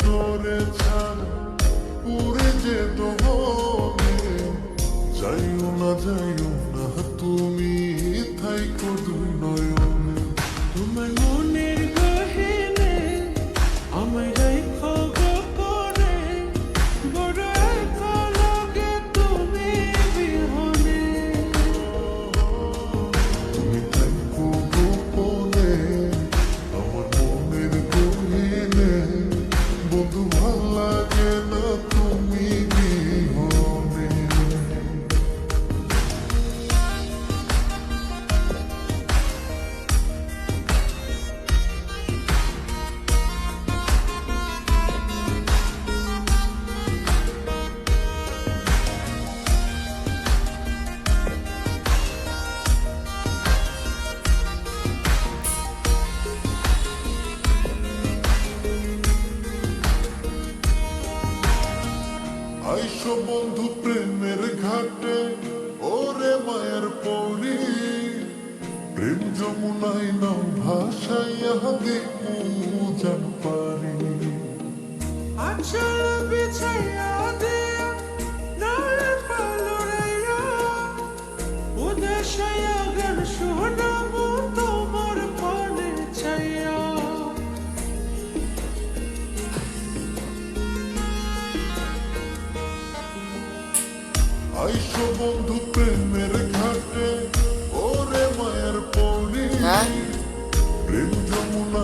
তোরে ছাড়া পুরে যেত মনে। যাইও না তুমি থাইকো দুই নয়নে। তোমার মনের গহীনে আমায় রাখো গোপনে, বড় একা লাগে তুমি বিহনে। তুমি থাইকো গোপনে আমার মনের গহীনে। বন্ধু ভাল লাগে না তুমি বিহনে। আইসো বন্ধু প্রেমের ঘাটে ওরে মায়ের পরি। প্রেম যমুনায় নাম ভাসাইয়া দেখু জান পারি। আচল বিছাইয়া দিয়া নারে পালুরাইয়া, উদাসায়া গান শোনাবো তোমার পানে ছাইয়া। আইসো বন্ধু প্রেমের ঘাটে ওরে মায়ের পরি।